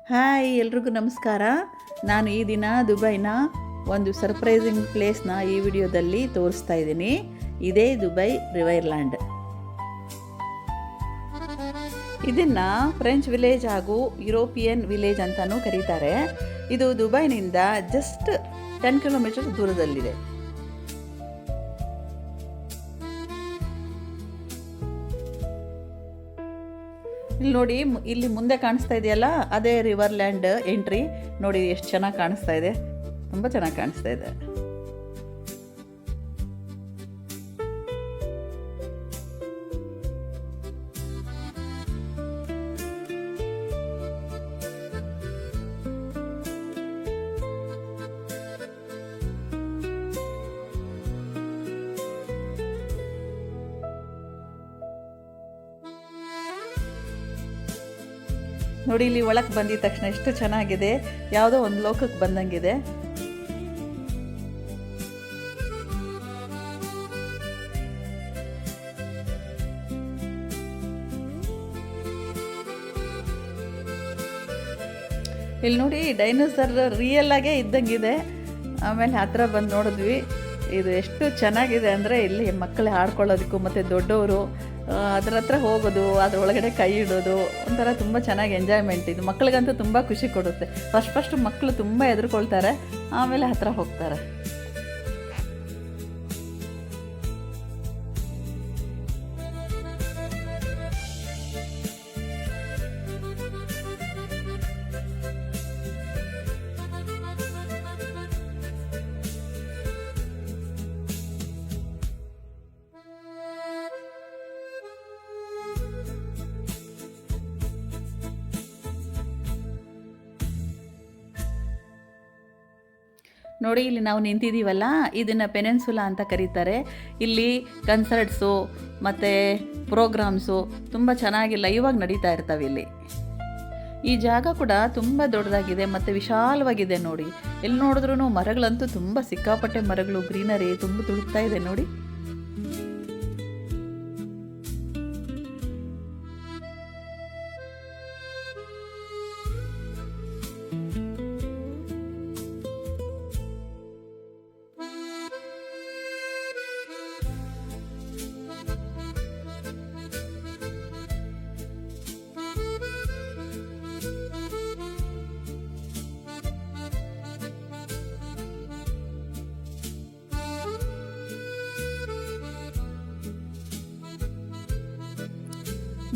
Hi ಎಲ್ರಿಗೂ ನಮಸ್ಕಾರ. ನಾನು ಈ ದಿನ ದುಬೈನ ಒಂದು ಸರ್ಪ್ರೈಸಿಂಗ್ ಪ್ಲೇಸ್ನ ಈ ವಿಡಿಯೋದಲ್ಲಿ ತೋರಿಸ್ತಾ ಇದ್ದೀನಿ. ಇದೇ ದುಬೈ ರಿವರ್ಲ್ಯಾಂಡ್. ಇದನ್ನು ಫ್ರೆಂಚ್ ವಿಲೇಜ್ ಹಾಗೂ ಯುರೋಪಿಯನ್ ವಿಲೇಜ್ ಅಂತಲೂ ಕರೀತಾರೆ. ಇದು ದುಬೈನಿಂದ ಜಸ್ಟ್ 10 ಕಿಲೋಮೀಟರ್ ದೂರದಲ್ಲಿದೆ. ಇಲ್ಲಿ ನೋಡಿ, ಇಲ್ಲಿ ಮುಂದೆ ಕಾಣಿಸ್ತಾ ಇದೆಯಲ್ಲ, ಅದೇ ರಿವರ್ಲ್ಯಾಂಡ್ ಎಂಟ್ರಿ. ನೋಡಿ ಎಷ್ಟು ಚೆನ್ನಾಗಿ ಕಾಣಿಸ್ತಾ ಇದೆ, ತುಂಬ ಚೆನ್ನಾಗಿ ಕಾಣಿಸ್ತಾ ಇದೆ. ನೋಡಿ, ಇಲ್ಲಿ ಒಳಗೆ ಬಂದಿದ ತಕ್ಷಣ ಎಷ್ಟು ಚೆನ್ನಾಗಿದೆ, ಯಾವುದೋ ಒಂದು ಲೋಕಕ್ಕೆ ಬಂದಂಗಿದೆ. ಇಲ್ಲಿ ನೋಡಿ, ಡೈನೋಸರ್ ರಿಯಲ್ ಆಗೇ ಇದ್ದಂಗಿದೆ. ಆಮೇಲೆ ಹತ್ರ ಬಂದು ನೋಡಿದ್ವಿ. ಇದು ಎಷ್ಟು ಚೆನ್ನಾಗಿದೆ ಅಂದರೆ, ಇಲ್ಲಿ ಮಕ್ಕಳು ಆಡ್ಕೊಳ್ಳೋದಕ್ಕೂ ಮತ್ತು ದೊಡ್ಡವರು ಅದ್ರ ಹತ್ರ ಹೋಗೋದು, ಅದರೊಳಗಡೆ ಕೈ ಇಡೋದು ಒಂಥರ ತುಂಬ ಚೆನ್ನಾಗಿ ಎಂಜಾಯ್ಮೆಂಟ್. ಇದು ಮಕ್ಕಳಿಗಂತೂ ತುಂಬ ಖುಷಿ ಕೊಡುತ್ತೆ. ಫಸ್ಟ್ ಮಕ್ಕಳು ತುಂಬ ಹೆದರ್ಕೊಳ್ತಾರೆ, ಆಮೇಲೆ ಹತ್ರ ಹೋಗ್ತಾರೆ. ನೋಡಿ, ಇಲ್ಲಿ ನಾವು ನಿಂತಿದ್ದೀವಲ್ಲ, ಇದನ್ನು ಪೆನಿನ್ಸುಲಾ ಅಂತ ಕರೀತಾರೆ. ಇಲ್ಲಿ ಕನ್ಸರ್ಟ್ಸು ಮತ್ತು ಪ್ರೋಗ್ರಾಮ್ಸು ತುಂಬ ಚೆನ್ನಾಗಿ ಲೈವಾಗಿ ನಡೀತಾ ಇರ್ತವೆ ಇಲ್ಲಿ. ಈ ಜಾಗ ಕೂಡ ತುಂಬ ದೊಡ್ಡದಾಗಿದೆ ಮತ್ತು ವಿಶಾಲವಾಗಿದೆ. ನೋಡಿ, ಎಲ್ಲಿ ನೋಡಿದ್ರೂ ಮರಗಳಂತೂ ತುಂಬ ಸಿಕ್ಕಾಪಟ್ಟೆ ಮರಗಳು, ಗ್ರೀನರಿ ತುಂಬ ತುಳುಕ್ತಾ ಇದೆ ನೋಡಿ.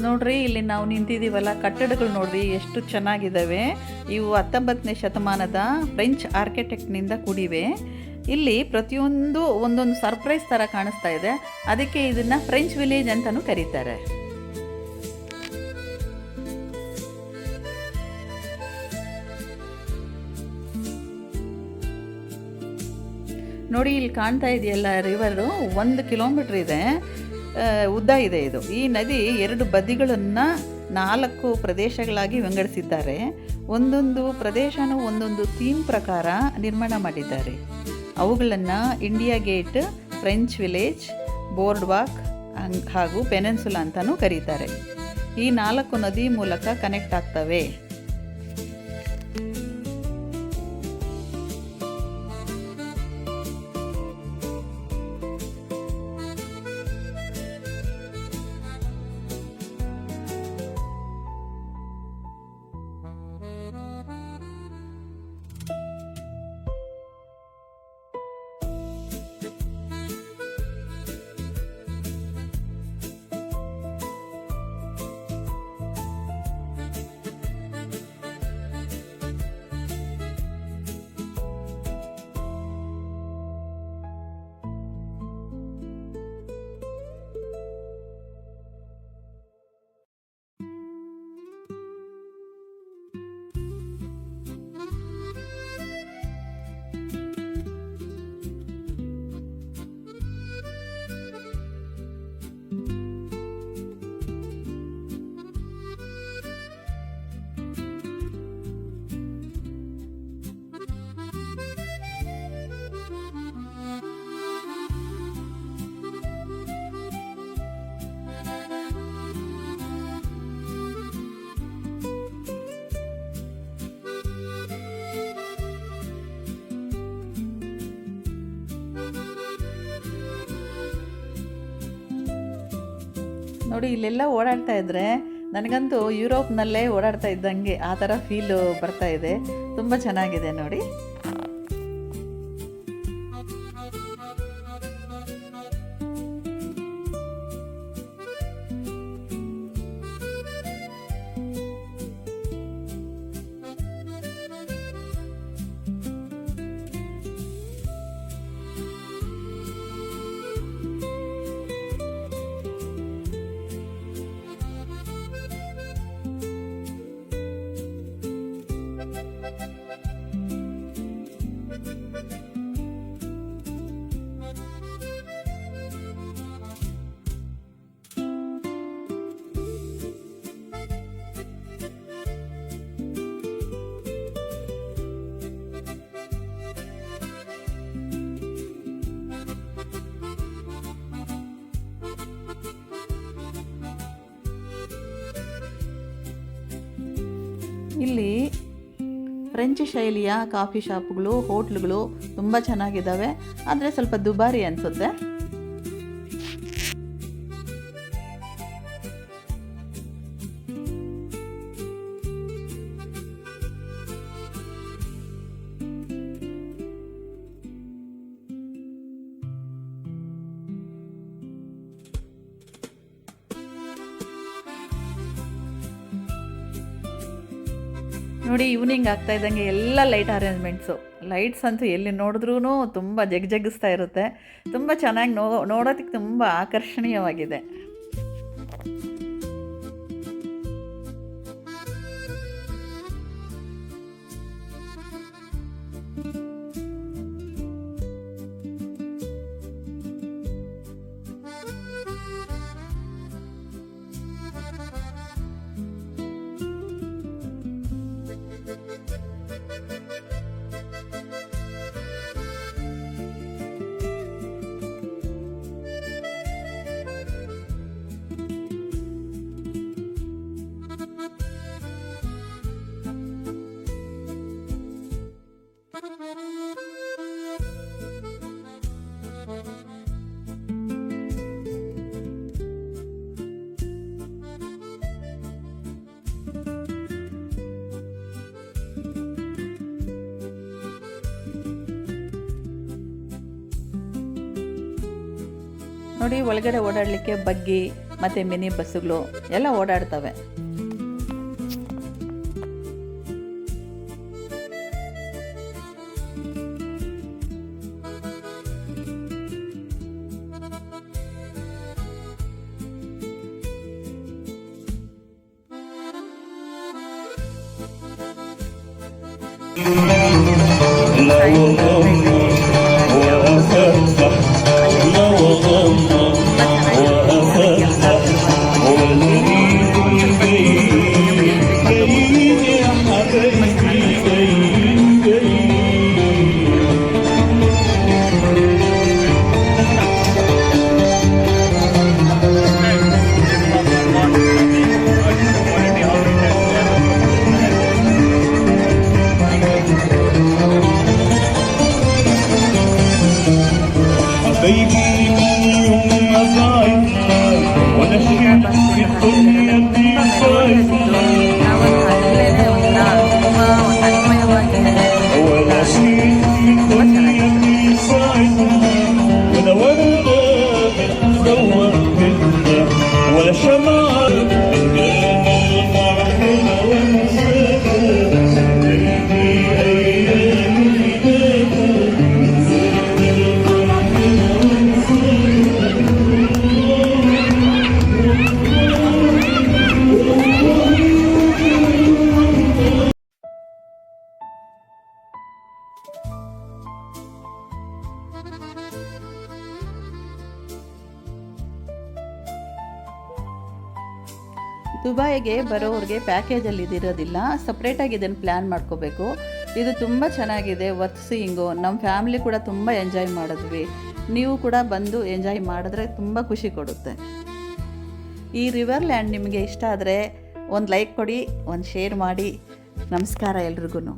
ನೋಡ್ರಿ, ಇಲ್ಲಿ ನಾವು ನಿಂತಿದ್ದೀವಲ್ಲ, ಕಟ್ಟಡಗಳು ನೋಡ್ರಿ ಎಷ್ಟು ಚೆನ್ನಾಗಿದ್ದಾವೆ. ಇವು 19ನೇ ಶತಮಾನದ ಫ್ರೆಂಚ್ ಆರ್ಕಿಟೆಕ್ಟ್ನಿಂದ ಕೂಡಿವೆ. ಇಲ್ಲಿ ಪ್ರತಿಯೊಂದು ಒಂದೊಂದು ಸರ್ಪ್ರೈಸ್ ಥರ ಕಾಣಿಸ್ತಾ ಇದೆ. ಅದಕ್ಕೆ ಇದನ್ನು ಫ್ರೆಂಚ್ ವಿಲೇಜ್ ಅಂತಲೂ ಕರೀತಾರೆ. ನೋಡಿ, ಇಲ್ಲಿ ಕಾಣ್ತಾ ಇದೆಯಲ್ಲ ರಿವರು, 1 ಕಿಲೋಮೀಟ್ರ್ ಇದೆ ಉದ್ದ ಇದೆ ಇದು. ಈ ನದಿ 2 ಬದಿಗಳನ್ನು 4 ಪ್ರದೇಶಗಳಾಗಿ ವಿಂಗಡಿಸಿದ್ದಾರೆ. ಒಂದೊಂದು ಪ್ರದೇಶನೂ ಒಂದೊಂದು ಥೀಮ್ ಪ್ರಕಾರ ನಿರ್ಮಾಣ ಮಾಡಿದ್ದಾರೆ. ಅವುಗಳನ್ನು India gate, French village, board walk ಹಾಗೂ ಪೆನಿನ್ಸುಲಾ ಅಂತಲೂ ಕರೀತಾರೆ. ಈ 4 ನದಿ ಮೂಲಕ ಕನೆಕ್ಟ್ ಆಗ್ತವೆ. ನೋಡಿ ಇಲ್ಲೆಲ್ಲ ಓಡಾಡ್ತಾ ಇದ್ದರೆ ನನಗಂತೂ ಯುರೋಪ್ನಲ್ಲೇ ಓಡಾಡ್ತಾ ಇದ್ದಂಗೆ ಆ ಥರ ಫೀಲು ಬರ್ತಾ ಇದೆ. ತುಂಬ ಚೆನ್ನಾಗಿದೆ ನೋಡಿ. ಇಲ್ಲಿ ಫ್ರೆಂಚ್ ಶೈಲಿಯ ಕಾಫಿ ಶಾಪ್ಗಳು, ಹೋಟ್ಲುಗಳು ತುಂಬ ಚೆನ್ನಾಗಿದ್ದಾವೆ. ಆದರೆ ಸ್ವಲ್ಪ ದುಬಾರಿ ಅನಿಸುತ್ತೆ. ನೋಡಿ ಈವ್ನಿಂಗ್ ಆಗ್ತಾ ಇದ್ದಂಗೆ ಎಲ್ಲ ಲೈಟ್ ಅರೇಂಜ್ಮೆಂಟ್ಸು, ಲೈಟ್ಸ್ ಅಂತೂ ಎಲ್ಲಿ ನೋಡಿದ್ರೂ ತುಂಬ ಜಗ್ಗಿಸ್ತಾ ಇರುತ್ತೆ. ತುಂಬ ಚೆನ್ನಾಗಿ ನೋಡೋದಕ್ಕೆ ತುಂಬ ಆಕರ್ಷಣೀಯವಾಗಿದೆ. ನೋಡಿ ಒಳಗಡೆ ಓಡಾಡಲಿಕ್ಕೆ ಬಗ್ಗಿ ಮತ್ತು ಮಿನಿ ಬಸ್ಸುಗಳು ಎಲ್ಲ ಓಡಾಡ್ತವೆ. ದುಬೈಗೆ ಬರೋರಿಗೆ ಪ್ಯಾಕೇಜಲ್ಲಿ ಇದಿರೋದಿಲ್ಲ, ಸಪ್ರೇಟಾಗಿ ಇದನ್ನು ಪ್ಲ್ಯಾನ್ ಮಾಡ್ಕೋಬೇಕು. ಇದು ತುಂಬ ಚೆನ್ನಾಗಿದೆ, ವರ್ತ್ ಸೀಯಿಂಗು. ನಮ್ಮ ಫ್ಯಾಮಿಲಿ ಕೂಡ ತುಂಬ ಎಂಜಾಯ್ ಮಾಡಿದ್ವಿ. ನೀವು ಕೂಡ ಬಂದು ಎಂಜಾಯ್ ಮಾಡಿದ್ರೆ ತುಂಬ ಖುಷಿ ಕೊಡುತ್ತೆ. ಈ ರಿವರ್ ಲ್ಯಾಂಡ್ ನಿಮಗೆ ಇಷ್ಟ ಆದರೆ ಒಂದು ಲೈಕ್ ಕೊಡಿ, ಒಂದು ಶೇರ್ ಮಾಡಿ. ನಮಸ್ಕಾರ ಎಲ್ರಿಗೂ.